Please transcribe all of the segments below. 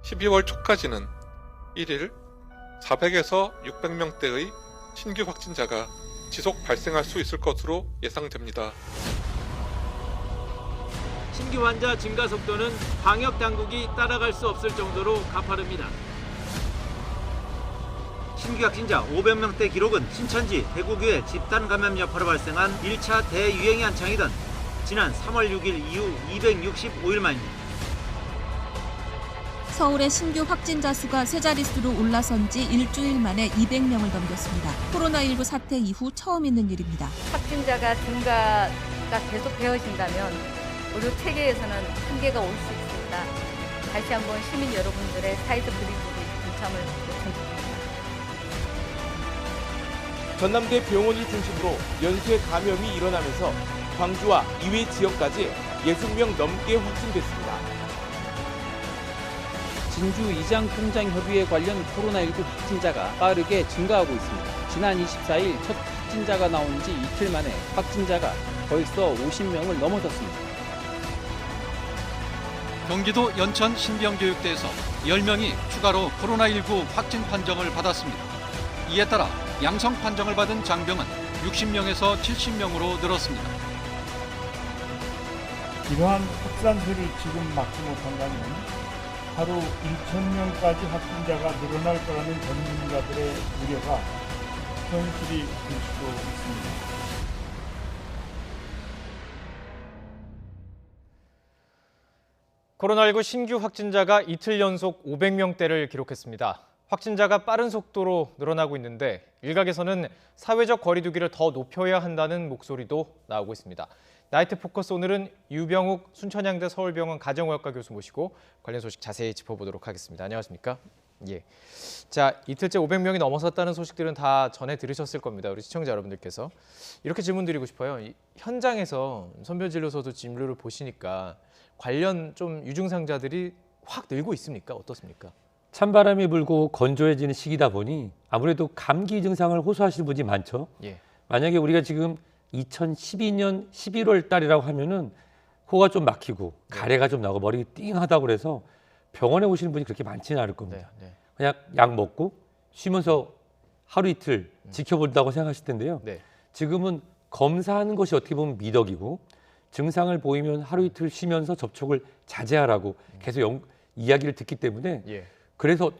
12월 초까지는 1일 400에서 600명대의 신규 확진자가 지속 발생할 수 있을 것으로 예상됩니다. 신규 환자 증가 속도는 방역 당국이 따라갈 수 없을 정도로 가파릅니다. 신규 확진자 500명대 기록은 신천지, 대구교회 집단 감염 여파로 발생한 1차 대유행이 한창이던 지난 3월 6일 이후 265일 만입니다. 서울의 신규 확진자 수가 세 자릿수로 올라선 지 일주일 만에 200명을 넘겼습니다. 코로나19 사태 이후 처음 있는 일입니다. 확진자가 증가가 계속 되어진다면 의료 체계에서는 한계가 올 수 있습니다. 다시 한번 시민 여러분들의 사회적 거리두기 동참을 요청드립니다. 전남대 병원을 중심으로 연쇄 감염이 일어나면서 광주와 이외 지역까지 60명 넘게 확진됐습니다. 진주 이장통장협의회 관련 코로나19 확진자가 빠르게 증가하고 있습니다. 지난 24일 첫 확진자가 나온 지 이틀 만에 확진자가 벌써 50명을 넘어섰습니다. 경기도 연천 신병교육대에서 10명이 추가로 코로나19 확진 판정을 받았습니다. 이에 따라 양성 판정을 받은 장병은 60명에서 70명으로 늘었습니다. 이러한 확산세를 지금 막지 못한다면 하루 1,000명까지 확진자가 늘어날 거라는 전문가들의 우려가 현실이 될 수도 있습니다. 코로나19 신규 확진자가 이틀 연속 500명대를 기록했습니다. 확진자가 빠른 속도로 늘어나고 있는데 일각에서는 사회적 거리두기를 더 높여야 한다는 목소리도 나오고 있습니다. 나이트 포커스 오늘은 유병욱 순천향대 서울병원 가정의학과 교수 모시고 관련 소식 자세히 짚어보도록 하겠습니다. 안녕하십니까? 예. 자, 이틀째 500명이 넘어섰다는 소식들은 다 전해 들으셨을 겁니다. 우리 시청자 여러분들께서. 이렇게 질문 드리고 싶어요. 현장에서 선별진료소도 진료를 보시니까 관련 좀 유증상자들이 확 늘고 있습니까? 어떻습니까? 찬바람이 불고 건조해지는 시기다 보니 아무래도 감기 증상을 호소하시는 분이 많죠. 예. 만약에 우리가 지금 2012년 11월 달이라고 하면은 코가 좀 막히고 가래가 좀 나고 머리가 띵하다고 그래서 병원에 오시는 분이 그렇게 많지는 않을 겁니다. 네. 그냥 약 먹고 쉬면서 하루 이틀 지켜본다고 생각하실 텐데요. 네. 지금은 검사하는 것이 어떻게 보면 미덕이고 증상을 보이면 하루 이틀 쉬면서 접촉을 자제하라고 계속 이야기를 듣기 때문에 예. 그래서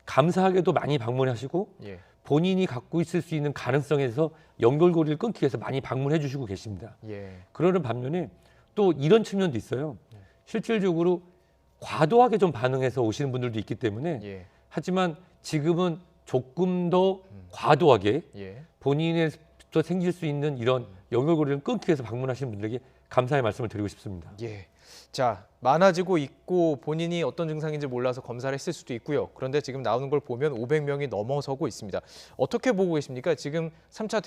감사하게도 많이 방문하시고 예. 본인이 갖고 있을 수 있는 가능성에서 연결고리를 끊기 위해서 많이 방문해 주시고 계십니다. 예. 그러는 반면에 또 이런 측면도 있어요. 실질적으로 과도하게 좀 반응해서 오시는 분들도 있기 때문에 예. 하지만 지금은 조금 더 과도하게 예. 본인에서 생길 수 있는 이런 연결고리를 끊기 위해서 방문하시는 분들에게 감사의 말씀을 드리고 싶습니다. 예. 자, 많아지고 있고 본인이 어떤 증상인지 몰라서 검사를 했을 수도 있고요. 그런데 지금 나오는 걸 보면 500명이 넘어서고 있습니다. 어떻게 보고 계십니까? 지금 3차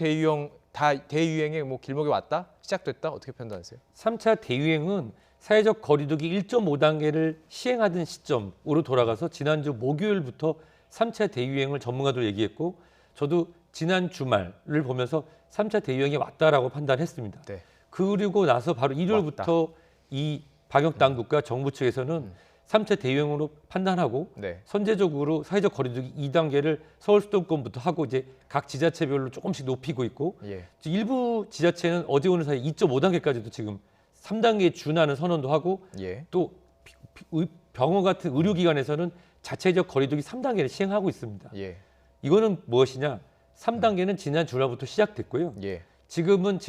대유행에 뭐 길목에 왔다? 시작됐다? 어떻게 판단하세요? 3차 대유행은 사회적 거리두기 1.5단계를 시행하던 시점으로 돌아가서 지난주 목요일부터 3차 대유행을 전문가도 얘기했고 저도 지난 주말을 보면서 3차 대유행이 왔다라고 판단했습니다. 네. 그리고 나서 바로 일요일부터 이 방역 당국과 정부 측에서는 3차 대유행으로 판단하고 네. 선제적으로 사회적 거리두기 2단계를 서울 수도권부터 하고 이제 각 지자체별로 조금씩 높이고 있고 예. 일부 지자체는 어제 오늘 사이 2.5단계까지도 지금 3단계에 준하는 선언도 하고 예. 또 병원 같은 의료기관에서는 자체적 거리두기 3단계를 시행하고 있습니다. 예. 이거는 무엇이냐? 3단계는 지난 주말부터 시작됐고요. 예. 지금은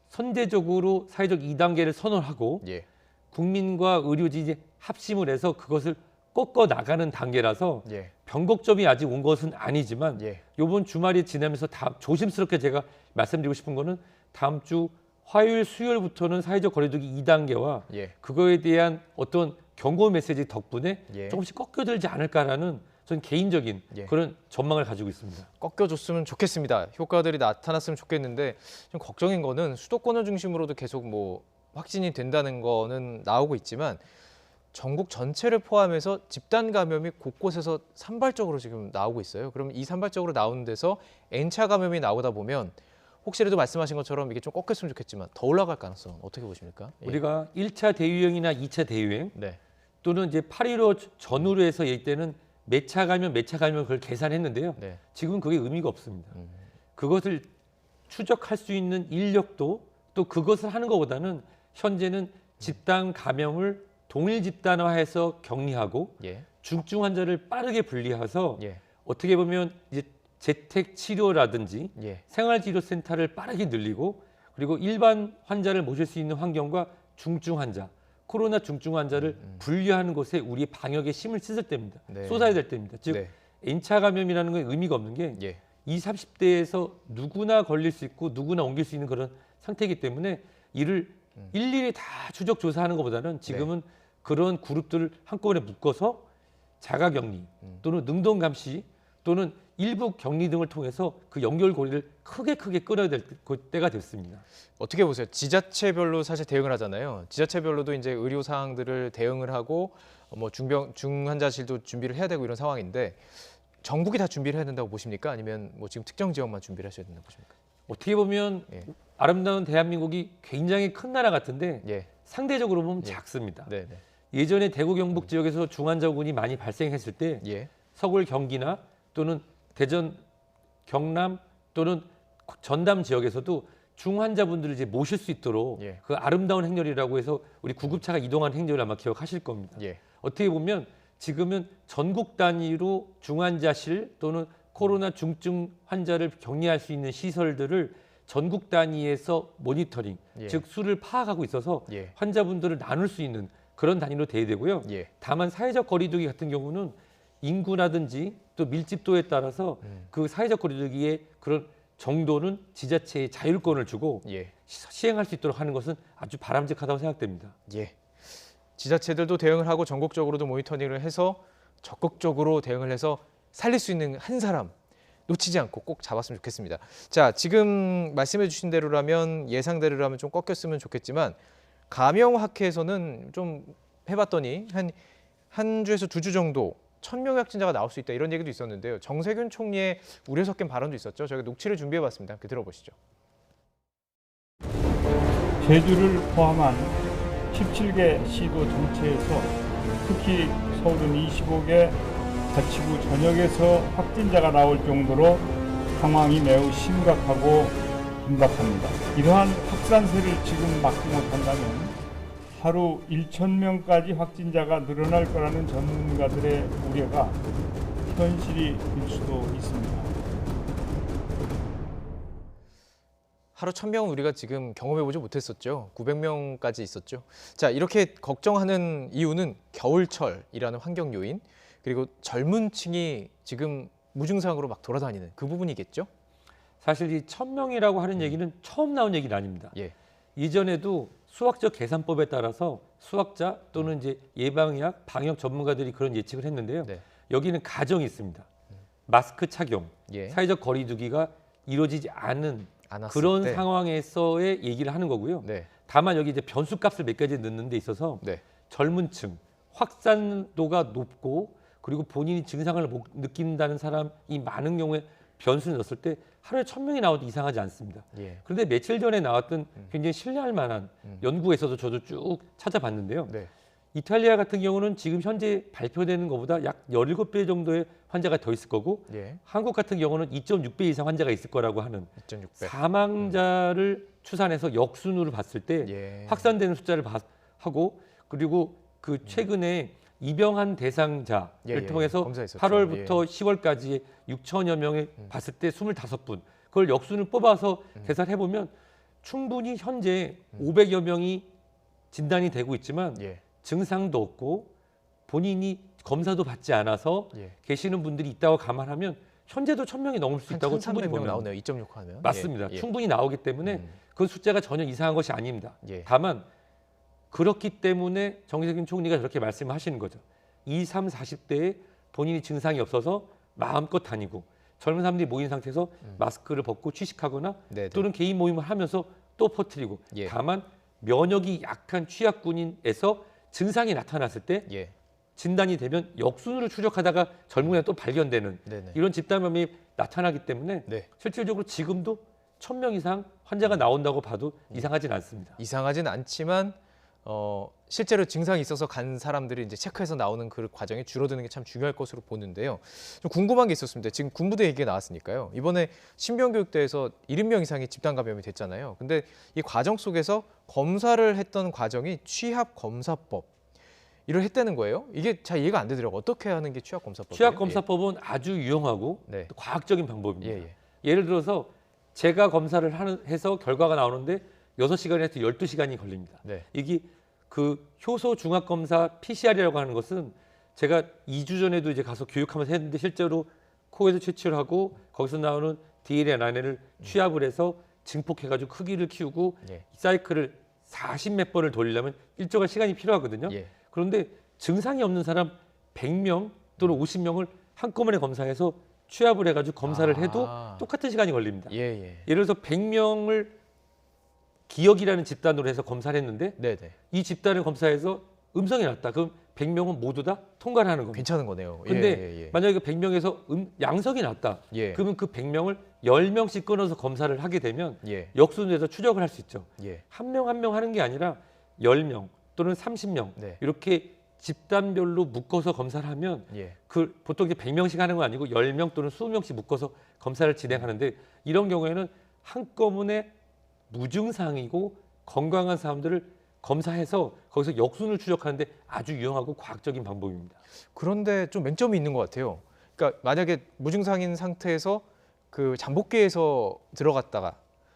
선제적으로 사회적 2단계를 선언하고 예. 국민과 의료진이 합심을 해서 그것을 꺾어 나가는 단계라서 예. 변곡점이 아직 온 것은 아니지만 예. 이번 주말이 지나면서 조심스럽게 제가 말씀드리고 싶은 거는 다음 주 화요일, 수요일부터는 사회적 거리두기 2단계와 예. 그거에 대한 어떤 경고 메시지 덕분에 예. 조금씩 꺾여들지 않을까라는 저는 개인적인 예. 그런 전망을 가지고 있습니다. 꺾여줬으면 좋겠습니다. 효과들이 나타났으면 좋겠는데 좀 걱정인 거는 수도권을 중심으로도 계속 뭐 확진이 된다는 거는 나오고 있지만 전국 전체를 포함해서 집단 감염이 곳곳에서 산발적으로 지금 나오고 있어요. 그럼 이 산발적으로 나오는 데서 N차 감염이 나오다 보면 혹시라도 말씀하신 것처럼 이게 좀 꺾였으면 좋겠지만 더 올라갈 가능성 어떻게 보십니까? 예. 우리가 1차 대유행이나 2차 대유행 네. 또는 이제 8.15 전후로 해서 이때는 몇 차 가면 그걸 계산했는데요. 네. 지금은 그게 의미가 없습니다. 그것을 추적할 수 있는 인력도 또 그것을 하는 것보다는 현재는 집단 감염을 동일 집단화해서 격리하고 예. 중증 환자를 빠르게 분리해서 예. 어떻게 보면 이제 재택 치료라든지 예. 생활치료센터를 빠르게 늘리고 그리고 일반 환자를 모실 수 있는 환경과 중증 환자, 코로나 중증 환자를 분리하는 것에 우리 방역에 힘을 쏟을 때입니다. 네. 쏟아야 될 때입니다. 즉 네. N차 감염이라는 건 의미가 없는 게 예. 20, 30대에서 누구나 걸릴 수 있고 누구나 옮길 수 있는 그런 상태이기 때문에 이를 일일이 다 추적 조사하는 것보다는 지금은 그런 그룹들을 한꺼번에 묶어서 자가격리 또는 능동 감시 또는 일부 격리 등을 통해서 그 연결고리를 크게 끌어야 될 때가 됐습니다. 어떻게 보세요? 지자체별로 사실 대응을 하잖아요. 지자체별로도 이제 의료 사항들을 대응을 하고 뭐 중환자실도 준비를 해야 되고 이런 상황인데 전국이 다 준비를 해야 된다고 보십니까? 아니면 뭐 지금 특정 지역만 준비를 하셔야 된다고 보십니까? 어떻게 보면 예. 아름다운 대한민국이 굉장히 큰 나라 같은데 예. 상대적으로 보면 예. 작습니다. 네. 예전에 대구 경북 지역에서 중환자군이 많이 발생했을 때 예. 서울 경기나 또는 대전 경남 또는 전남 지역에서도 중환자분들을 이제 모실 수 있도록 예. 그 아름다운 행렬이라고 해서 우리 구급차가 이동하는 행렬을 아마 기억하실 겁니다. 예. 어떻게 보면 지금은 전국 단위로 중환자실 또는 코로나 중증 환자를 격리할 수 있는 시설들을 전국 단위에서 모니터링, 예. 즉 수를 파악하고 있어서 예. 환자분들을 나눌 수 있는 그런 단위로 돼야 되고요. 예. 다만 사회적 거리두기 같은 경우는 인구라든지 또 밀집도에 따라서 그 사회적 거리두기의 그런 정도는 지자체에 자율권을 주고 예. 시행할 수 있도록 하는 것은 아주 바람직하다고 생각됩니다. 예. 지자체들도 대응을 하고 전국적으로도 모니터링을 해서 적극적으로 대응을 해서 살릴 수 있는 한 사람 놓치지 않고 꼭 잡았으면 좋겠습니다. 자, 지금 말씀해 주신 대로라면 예상대로라면 좀 꺾였으면 좋겠지만 감염학회에서는 좀 해봤더니 한 주에서 2주 정도 1,000명의 확진자가 나올 수 있다 이런 얘기도 있었는데요. 정세균 총리의 우려 섞인 발언도 있었죠. 저희가 녹취를 준비해봤습니다. 함께 들어보시죠. 제주를 포함한 17개 시도 전체에서 특히 서울은 25개, 자치구 전역에서 확진자가 나올 정도로 상황이 매우 심각하고 긴박합니다. 이러한 확산세를 지금 막지 못한다면 하루 1,000명까지 확진자가 늘어날 거라는 전문가들의 우려가 현실이 될 수도 있습니다. 하루 1,000명은 우리가 지금 경험해보지 못했었죠. 900명까지 있었죠. 자, 이렇게 걱정하는 이유는 겨울철이라는 환경 요인, 그리고 젊은 층이 지금 무증상으로 막 돌아다니는 그 부분이겠죠? 사실 이 1,000명이라고 하는 얘기는 처음 나온 얘기는 아닙니다. 예. 이전에도 수학적 계산법에 따라서 수학자 또는 이제 예방의학, 방역 전문가들이 그런 예측을 했는데요. 네. 여기는 가정이 있습니다. 마스크 착용, 예. 사회적 거리두기가 이루어지지 않은 않았을 그런 때. 상황에서의 얘기를 하는 거고요. 네. 다만 여기 이제 변수값을 몇 가지 넣는 데 있어서 네. 젊은 층, 확산도가 높고 그리고 본인이 증상을 못 느낀다는 사람이 많은 경우에 변수를 넣었을 때 하루에 1,000명이 나와도 이상하지 않습니다. 예. 그런데 며칠 전에 나왔던 굉장히 신뢰할 만한 연구에서도 저도 쭉 찾아봤는데요. 네. 이탈리아 같은 경우는 지금 현재 발표되는 것보다 약 17배 정도의 환자가 더 있을 거고 예. 한국 같은 경우는 2.6배 이상 환자가 있을 거라고 하는 2.6배. 사망자를 추산해서 역순으로 봤을 때 예. 확산되는 숫자를 하고 그리고 그 최근에 입영한 대상자를 예, 통해서 검사했었죠. 8월부터 10월까지 6천여 명을 봤을 때 25분 그걸 역순을 뽑아서 계산해 보면 충분히 현재 500여 명이 진단이 되고 있지만 예. 증상도 없고 본인이 검사도 받지 않아서 예. 계시는 분들이 있다고 감안하면 현재도 1,000명이 넘을 수 한 있다고 충분히 1,300명 보면 나오네요. 2.6 하면. 맞습니다. 예. 예. 충분히 나오기 때문에 그 숫자가 전혀 이상한 것이 아닙니다. 예. 다만 그렇기 때문에 정세균 총리가 저렇게 말씀하시는 거죠. 20, 30, 40대에 본인이 증상이 없어서 마음껏 다니고 젊은 사람들이 모인 상태에서 마스크를 벗고 취식하거나 네네. 또는 개인 모임을 하면서 또 퍼뜨리고 예. 다만 면역이 약한 취약군인에서 증상이 나타났을 때 예. 진단이 되면 역순으로 추적하다가 젊은 애가 또 발견되는 네네. 이런 집단감염이 나타나기 때문에 네. 실질적으로 지금도 1,000명 이상 환자가 나온다고 봐도 이상하진 않습니다. 이상하진 않지만 실제로 증상이 있어서 간 사람들이 이제 체크해서 나오는 그 과정이 줄어드는 게 참 중요할 것으로 보는데요. 좀 궁금한 게 있었습니다. 지금 군부대 얘기가 나왔으니까요. 이번에 신병교육대에서 70명 이상이 집단 감염이 됐잖아요. 근데 이 과정 속에서 검사를 했던 과정이 취합검사법 이걸 했다는 거예요. 이게 잘 이해가 안 되더라고요. 어떻게 하는 게 취합검사법이에요? 취합검사법은 아주 유용하고 네. 또 과학적인 방법입니다. 예, 예. 예를 들어서 제가 검사를 해서 결과가 나오는데 6시간에서 12시간이 걸립니다. 네. 이게 그 효소 중합 검사 PCR이라고 하는 것은 제가 2주 전에도 이제 가서 교육하면서 했는데 실제로 코에서 채취를 하고 거기서 나오는 DNA를 취합을 해서 증폭해가지고 크기를 키우고 예. 사이클을 40몇 번을 돌리려면 일정한 시간이 필요하거든요. 예. 그런데 증상이 없는 사람 100명 또는 50명을 한꺼번에 검사해서 취합을 해가지고 검사를 해도 똑같은 시간이 걸립니다. 예, 예. 예를 들어서 100명을 기억이라는 집단으로 해서 검사를 했는데 네네. 이 집단을 검사해서 음성이 났다. 그럼 100명은 모두 다 통과를 하는 겁니다. 괜찮은 거네요. 근데 예, 예. 만약에 100명에서 양성이 났다. 예. 그러면 그 100명을 10명씩 끊어서 검사를 하게 되면 예. 역순에서 추적을 할 수 있죠. 예. 한 명 한 명 하는 게 아니라 10명 또는 30명 네. 이렇게 집단별로 묶어서 검사를 하면 예. 그 보통 이제 100명씩 하는 거 아니고 10명 또는 20명씩 묶어서 검사를 진행하는데 이런 경우에는 한꺼번에 무증상이고 건강한 사람들을 검사해서 거기서 역순을 추적하는데 아주 유용하고 과학적인 방법입니다. 그런데 좀 맹점이 있는 것 같아요. 그러니까 만약에 무증상인 상태에서 그 잠복기에서 들어갔다가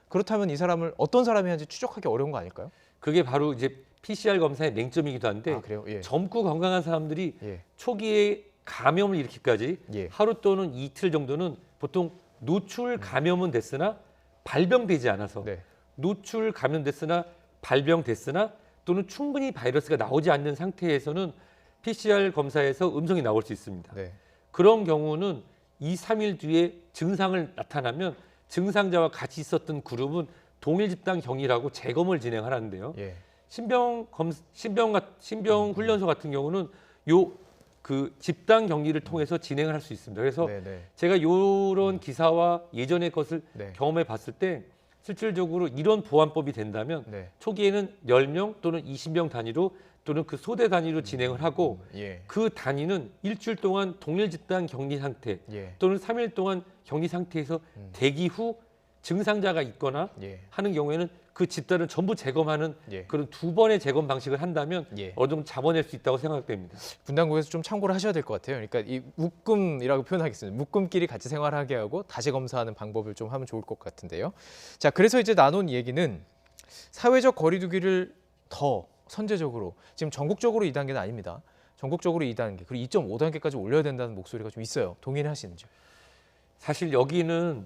그렇다면 이 사람을 어떤 사람이었는지 추적하기 어려운 거 아닐까요? 그게 바로 이제 PCR 검사의 맹점이기도 한데 아, 그래요? 예. 젊고 건강한 사람들이 예. 초기에 감염을 일으키기까지 예. 하루 또는 이틀 정도는 보통 노출 감염은 됐으나 발병되지 않아서 네. 노출 감염됐으나 발병됐으나 또는 충분히 바이러스가 나오지 않는 상태에서는 PCR 검사에서 음성이 나올 수 있습니다. 네. 그런 경우는 2, 3일 뒤에 증상을 나타나면 증상자와 같이 있었던 그룹은 동일 집단 격리라고 재검을 진행하는데요. 예. 신병 훈련소 같은 경우는 그 집단 격리를 통해서 진행을 할 수 있습니다. 그래서 네네. 제가 이런 기사와 예전의 것을 네. 경험해 봤을 때 실질적으로 이런 보안법이 된다면 네. 초기에는 10명 또는 20명 단위로 또는 그 소대 단위로 진행을 하고 예. 그 단위는 일주일 동안 동일 집단 격리 상태 예. 또는 3일 동안 격리 상태에서 대기 후 증상자가 있거나 예. 하는 경우에는 그 집단을 전부 재검하는 예. 그런 2번의 재검 방식을 한다면 예. 어느 정도 잡아낼 수 있다고 생각됩니다. 분당국에서 좀 참고를 하셔야 될 것 같아요. 그러니까 이 묶음이라고 표현하겠습니다. 묶음끼리 같이 생활하게 하고 다시 검사하는 방법을 좀 하면 좋을 것 같은데요. 자, 그래서 이제 나눈 얘기는 사회적 거리두기를 더 선제적으로 지금 전국적으로 2단계는 아닙니다. 전국적으로 2단계 그리고 2.5단계까지 올려야 된다는 목소리가 좀 있어요. 동의하시는지요? 사실 여기는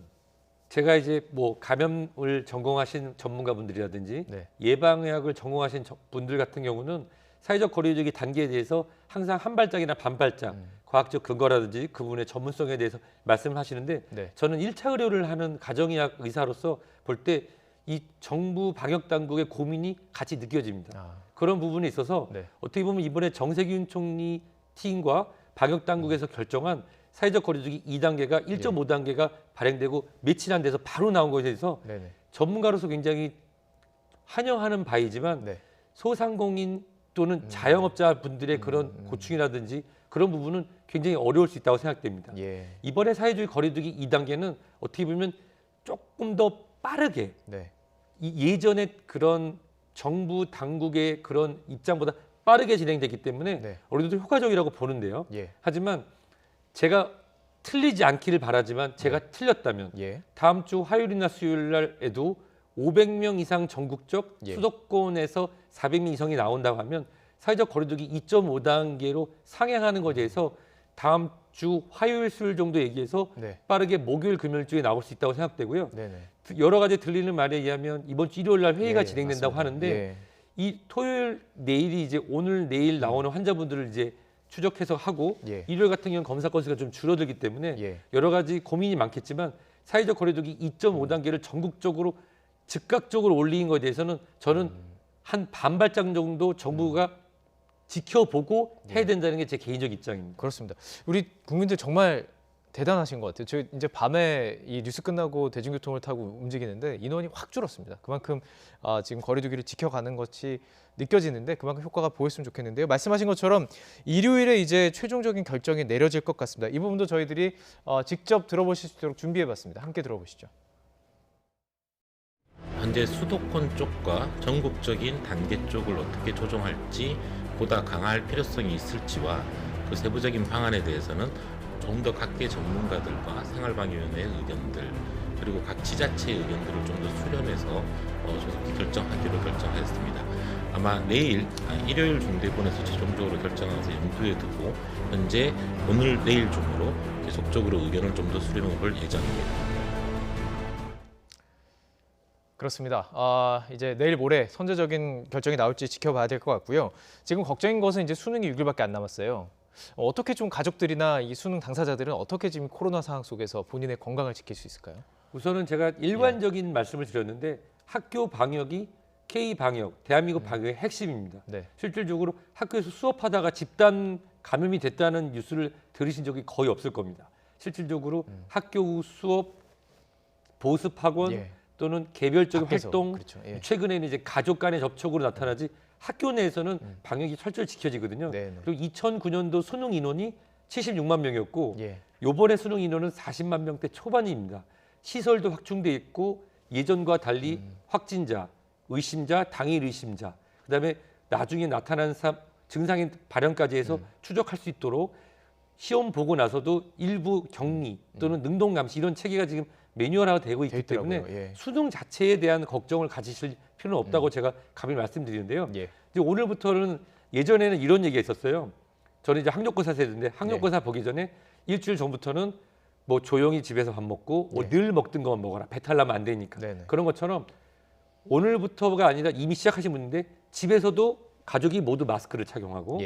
제가 이제 뭐 감염을 전공하신 전문가분들이라든지 네. 예방의학을 전공하신 분들 같은 경우는 사회적 거리두기 단계에 대해서 항상 한 발짝이나 반 발짝 과학적 근거라든지 그분의 전문성에 대해서 말씀을 하시는데 네. 저는 1차 의료를 하는 가정의학 의사로서 볼 때 이 정부 방역 당국의 고민이 같이 느껴집니다. 그런 부분이 있어서 네. 어떻게 보면 이번에 정세균 총리 팀과 방역 당국에서 결정한 사회적 거리두기 2단계가 1.5단계가 발행되고 며칠 안 돼서 바로 나온 것에 대해서 네네. 전문가로서 굉장히 환영하는 바이지만 네. 소상공인 또는 자영업자 분들의 그런 고충이라든지 그런 부분은 굉장히 어려울 수 있다고 생각됩니다. 예. 이번에 사회적 거리두기 2단계는 어떻게 보면 조금 더 빠르게 네. 이 예전의 그런 정부 당국의 그런 입장보다 빠르게 진행됐기 때문에 네. 어느 정도 효과적이라고 보는데요. 예. 하지만 제가 틀리지 않기를 바라지만 제가 틀렸다면 예. 다음 주 화요일이나 수요일 날에도 500명 이상 전국적 예. 수도권에서 400명 이상이 나온다고 하면 사회적 거리두기 2.5단계로 상향하는 것에 대해서 다음 주 화요일 수요일 정도 얘기해서 네. 빠르게 목요일 금요일쯤에 나올 수 있다고 생각되고요. 네네. 여러 가지 들리는 말에 의하면 이번 주 일요일 날 회의가 예, 진행된다고 맞습니다. 하는데 예. 이 토요일 내일이 이제 오늘 내일 나오는 환자분들을 이제 추적해서 하고 예. 일요일 같은 경우는 검사 건수가 좀 줄어들기 때문에 예. 여러 가지 고민이 많겠지만 사회적 거리두기 2.5단계를 전국적으로 즉각적으로 올리는 것에 대해서는 저는 한 반발짝 정도 정부가 지켜보고 해야 된다는 게 제 개인적 입장입니다. 그렇습니다. 우리 국민들 정말 대단하신 것 같아요. 저 이제 밤에 이 뉴스 끝나고 대중교통을 타고 움직이는데 인원이 확 줄었습니다. 그만큼 지금 거리두기를 지켜가는 것이 느껴지는데 그만큼 효과가 보였으면 좋겠는데요. 말씀하신 것처럼 일요일에 이제 최종적인 결정이 내려질 것 같습니다. 이 부분도 저희들이 직접 들어보실 수 있도록 준비해봤습니다. 함께 들어보시죠. 현재 수도권 쪽과 전국적인 단계 쪽을 어떻게 조정할지 보다 강화할 필요성이 있을지와 그 세부적인 방안에 대해서는 좀 더 각계 전문가들과 생활방위원회의 의견들 그리고 각 지자체의 의견들을 좀 더 수렴해서 조속히 결정하기로 결정했습니다. 아마 내일, 일요일 중대본에서 최종적으로 결정해서 염두에 두고 현재 오늘 내일 중으로 계속적으로 의견을 좀 더 수렴해 볼 예정입니다. 그렇습니다. 이제 내일 모레 선제적인 결정이 나올지 지켜봐야 될 것 같고요. 지금 걱정인 것은 이제 수능이 6일밖에 안 남았어요. 어떻게 좀 가족들이나 이 수능 당사자들은 어떻게 지금 코로나 상황 속에서 본인의 건강을 지킬 수 있을까요? 우선은 제가 일관적인 말씀을 드렸는데 학교 방역이 K-방역, 대한민국 방역의 핵심입니다. 네. 실질적으로 학교에서 수업하다가 집단 감염이 됐다는 뉴스를 들으신 적이 거의 없을 겁니다. 실질적으로 학교 후 수업, 보습 학원 또는 개별적인 밖에서, 활동, 그렇죠. 예. 최근에는 이제 가족 간의 접촉으로 나타나지 학교 내에서는 방역이 철저히 지켜지거든요. 그리고 2009년도 수능 인원이 76만 명이었고 요번에 수능 인원은 40만 명대 초반입니다. 시설도 확충돼 있고 예전과 달리 확진자, 의심자, 당일 의심자, 그다음에 나중에 나타난 증상의 발현까지 해서 추적할 수 있도록 시험 보고 나서도 일부 격리 또는 능동 감시 이런 체계가 지금 매뉴얼화가 되고 있기 때문에 수능 자체에 대한 걱정을 가지실 필요는 없다고 제가 감히 말씀드리는데요. 이제 오늘부터는 예전에는 이런 얘기가 있었어요. 저는 이제 학력고사 세대인데 학력고사 보기 전에 일주일 전부터는 뭐 조용히 집에서 밥 먹고 늘 먹던 것만 먹어라. 배탈 나면 안 되니까. 그런 것처럼 오늘부터가 아니라 이미 시작하신 분인데 집에서도 가족이 모두 마스크를 착용하고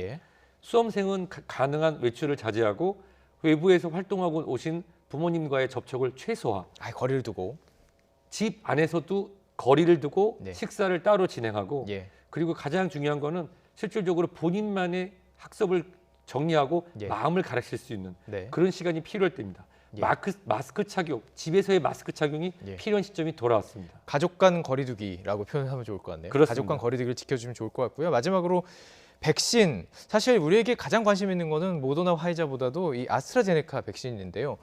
수험생은 가능한 외출을 자제하고 외부에서 활동하고 오신 부모님과의 접촉을 최소화. 거리를 두고. 집 안에서도 거리를 두고 식사를 따로 진행하고 그리고 가장 중요한 거는 실질적으로 본인만의 학습을 정리하고 마음을 가르칠 수 있는 그런 시간이 필요할 때입니다. 마스크 착용, 집에서의 마스크 착용이 필요한 시점이 돌아왔습니다. 가족 간 거리두기라고 표현하면 좋을 것 같네요. 그렇습니다. 가족 간 거리두기를 지켜주면 좋을 것 같고요. 마지막으로 백신, 사실 우리에게 가장 관심 있는 거는 모더나 화이자보다도 이 아스트라제네카 백신인데요.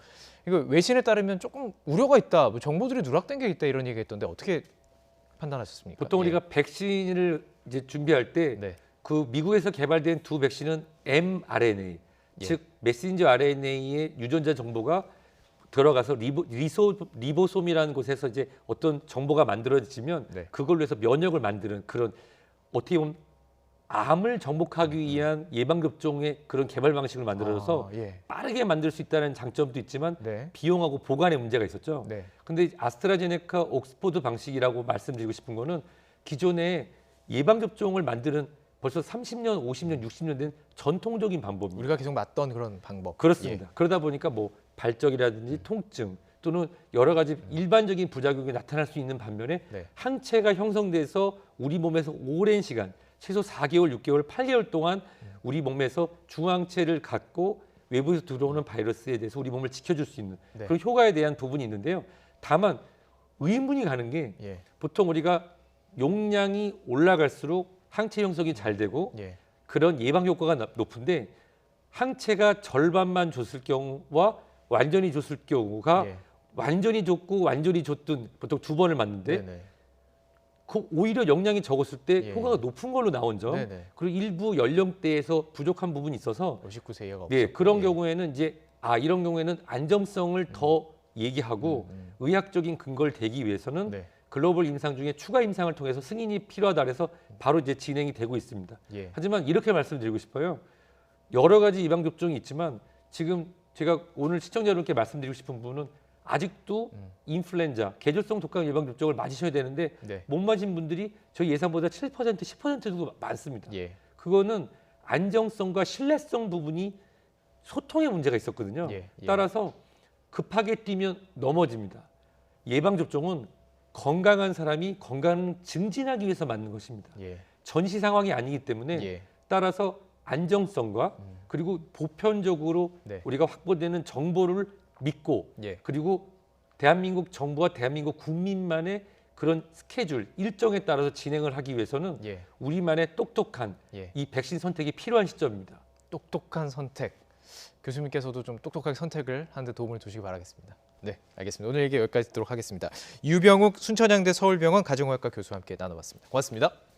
이거 외신에 따르면 조금 우려가 있다, 뭐 정보들이 누락된 게 있다 이런 얘기가 있던데 어떻게 판단하셨습니까? 보통 우리가 백신을 이제 준비할 때 그 미국에서 개발된 두 백신은 mRNA, 즉 메신저 RNA의 유전자 정보가 들어가서 리보솜이라는 곳에서 이제 어떤 정보가 만들어지면 그걸로 해서 면역을 만드는 그런 어떻게 보면 암을 정복하기 위한 예방접종의 그런 개발 방식을 만들어서 빠르게 만들 수 있다는 장점도 있지만 비용하고 보관에 문제가 있었죠. 근데 아스트라제네카 옥스포드 방식이라고 말씀드리고 싶은 거는 기존에 예방접종을 만드는 벌써 30년, 50년, 60년 된 전통적인 방법입니다. 우리가 계속 맞던 그런 방법. 그렇습니다. 그러다 보니까 뭐 발적이라든지 통증 또는 여러 가지 일반적인 부작용이 나타날 수 있는 반면에 항체가 형성돼서 우리 몸에서 오랜 시간 최소 4개월, 6개월, 8개월 동안 우리 몸에서 중항체를 갖고 외부에서 들어오는 바이러스에 대해서 우리 몸을 지켜줄 수 있는 그런 효과에 대한 부분이 있는데요. 다만 의문이 가는 게 보통 우리가 용량이 올라갈수록 항체 형성이 잘 되고 그런 예방 효과가 높은데 항체가 절반만 줬을 경우와 완전히 줬을 경우가 완전히 줬고 완전히 줬든 보통 2번을 맞는데 그 오히려 용량이 적었을 때 효과가 높은 걸로 나온 점 그리고 일부 연령대에서 부족한 부분이 있어서 59세 이하가 없었고 그런 경우에는 이제 이런 경우에는 안정성을 더 얘기하고 의학적인 근거를 대기 위해서는 글로벌 임상 중에 추가 임상을 통해서 승인이 필요하다 그래서 바로 이제 진행이 되고 있습니다. 하지만 이렇게 말씀드리고 싶어요. 여러 가지 예방 접종이 있지만 지금 제가 오늘 시청자 여러분께 말씀드리고 싶은 부분은 아직도 인플루엔자, 계절성 독감 예방 접종을 맞으셔야 되는데 못 맞은 분들이 저희 예상보다 7%, 10% 정도 많습니다. 그거는 안정성과 신뢰성 부분이 소통의 문제가 있었거든요. 따라서 급하게 뛰면 넘어집니다. 예방 접종은 건강한 사람이 건강 증진하기 위해서 맞는 것입니다. 전시 상황이 아니기 때문에 따라서 안정성과 그리고 보편적으로 우리가 확보되는 정보를 믿고 예. 그리고 대한민국 정부와 대한민국 국민만의 그런 스케줄, 일정에 따라서 진행을 하기 위해서는 예. 우리만의 똑똑한 예. 이 백신 선택이 필요한 시점입니다. 똑똑한 선택. 교수님께서도 좀 똑똑하게 선택을 하는 데 도움을 주시기 바라겠습니다. 네, 알겠습니다. 오늘 얘기 여기까지 듣도록 하겠습니다. 유병욱 순천향대 서울병원 가정의학과 교수와 함께 나눠봤습니다. 고맙습니다.